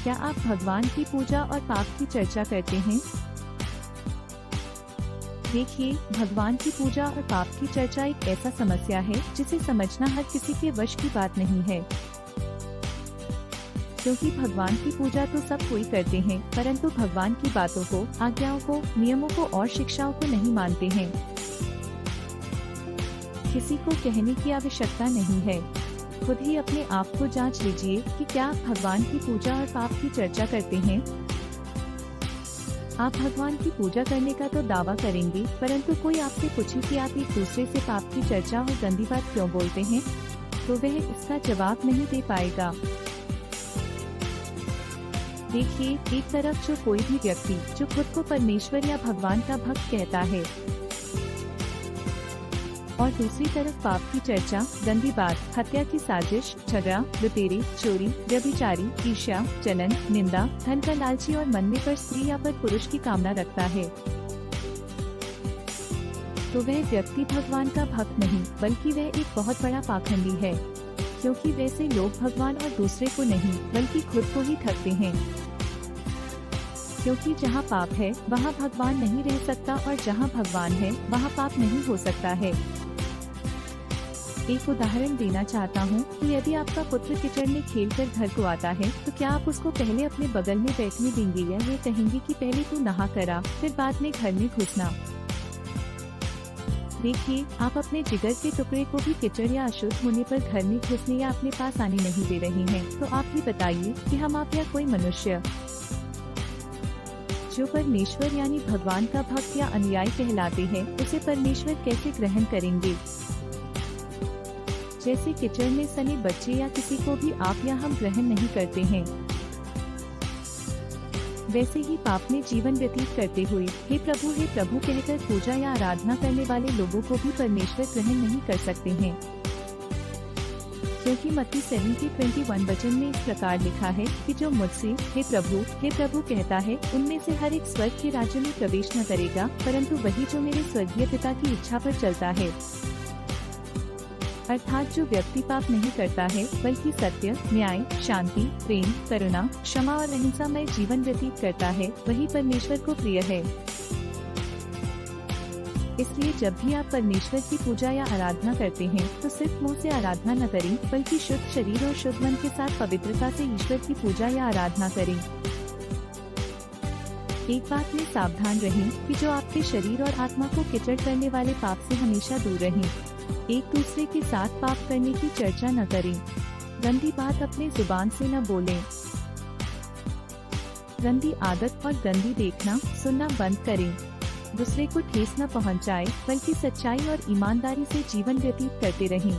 क्या आप भगवान की पूजा और पाप की चर्चा करते हैं? देखिए, भगवान की पूजा और पाप की चर्चा एक ऐसा समस्या है जिसे समझना हर किसी के वश की बात नहीं है। क्योंकि भगवान की पूजा तो सब कोई करते हैं, परंतु भगवान की बातों को, आज्ञाओं को, नियमों को और शिक्षाओं को नहीं मानते हैं। किसी को कहने की आवश्यकता नहीं है। खुद ही अपने आप को जांच लीजिए कि क्या आप भगवान की पूजा और पाप की चर्चा करते हैं। आप भगवान की पूजा करने का तो दावा करेंगे, परंतु कोई आपसे पूछे कि आप एक दूसरे से पाप की चर्चा और गंदी बात क्यों बोलते हैं, तो वह इसका जवाब नहीं दे पाएगा। देखिए, एक तरफ जो कोई भी व्यक्ति जो खुद को परमेश्वर या भगवान का भक्त कहता है, और दूसरी तरफ पाप की चर्चा, गंदी बात, हत्या की साजिश, झगड़ा, लुटेरे, चोरी, व्यभिचारी, ईर्ष्या, जलन, निंदा, धन का लालची और मन में पर स्त्री या पर पुरुष की कामना रखता है, तो वह व्यक्ति भगवान का भक्त नहीं, बल्कि वह एक बहुत बड़ा पाखंडी है। क्योंकि वैसे लोग भगवान और दूसरे को नहीं, बल्कि खुद को ही ठगते हैं। क्योंकि जहाँ पाप है वहाँ भगवान नहीं रह सकता, और जहाँ भगवान है वहाँ पाप नहीं हो सकता है। एक उदाहरण देना चाहता हूँ कि यदि आपका पुत्र कीचड़ में खेलकर घर को आता है, तो क्या आप उसको पहले अपने बगल में बैठने देंगे या ये कहेंगे कि पहले तू नहा कर आ, फिर बाद में घर में घुसना। देखिए, आप अपने जिगर के टुकड़े को भी कीचड़ या अशुद्ध होने पर घर में घुसने या अपने पास आने नहीं दे रहे हैं, तो आप ही बताइए कि हम आप या कोई मनुष्य जो परमेश्वर यानी भगवान का भक्त या अनुयायी कहलाते हैं, उसे परमेश्वर कैसे ग्रहण करेंगे। जैसे कीचड़ में सने बच्चे या किसी को भी आप या हम ग्रहण नहीं करते हैं, वैसे ही पाप में जीवन व्यतीत करते हुए हे प्रभु कहकर पूजा या आराधना करने वाले लोगों को भी परमेश्वर ग्रहण नहीं कर सकते हैं। क्योंकि मत्ती 7:21 वचन में इस प्रकार लिखा है कि जो मुझसे हे प्रभु कहता है, उनमें से हर एक स्वर्ग के राज्य में प्रवेश न करेगा, परंतु वही जो मेरे स्वर्गीय पिता की इच्छा पर चलता है। अर्थात जो व्यक्ति पाप नहीं करता है, बल्कि सत्य, न्याय, शांति, प्रेम, करुणा, क्षमा और अहिंसामय जीवन व्यतीत करता है, वही परमेश्वर को प्रिय है। इसलिए जब भी आप परमेश्वर की पूजा या आराधना करते हैं, तो सिर्फ मुंह से आराधना न करें, बल्कि शुद्ध शरीर और शुद्ध मन के साथ पवित्रता से ईश्वर की पूजा या आराधना करें। एक बात में सावधान रहें कि जो आपके शरीर और आत्मा को कीचड़ करने वाले पाप से हमेशा दूर रहें। एक दूसरे के साथ पाप करने की चर्चा न करें। गंदी बात अपने जुबान से न बोलें। गंदी आदत और गंदी देखना, सुनना बंद करें। दूसरे को ठेस न पहुंचाएं, बल्कि सच्चाई और ईमानदारी से जीवन व्यतीत करते रहें।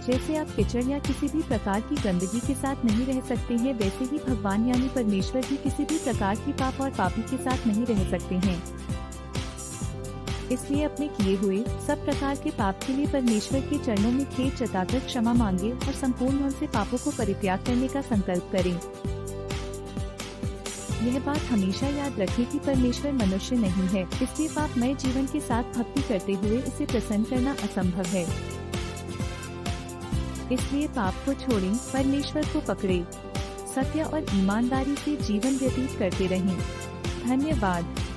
जैसे आप कीचड़ या किसी भी प्रकार की गंदगी के साथ नहीं रह सकते हैं, वैसे ही भगवान यानी परमेश्वर भी किसी भी प्रकार की पाप और पापी के साथ नहीं रह सकते हैं। इसलिए अपने किए हुए सब प्रकार के पाप के लिए परमेश्वर के चरणों में खेद जताकर क्षमा मांगे और संपूर्ण मन से पापों को परित्याग करने का संकल्प करें। यह बात हमेशा याद रखें कि परमेश्वर मनुष्य नहीं है, इसलिए पापमय जीवन के साथ भक्ति करते हुए इसे प्रसन्न करना असंभव है। इसलिए पाप को छोड़ें, परमेश्वर को पकड़े, सत्य और ईमानदारी से जीवन व्यतीत करते रहें। धन्यवाद।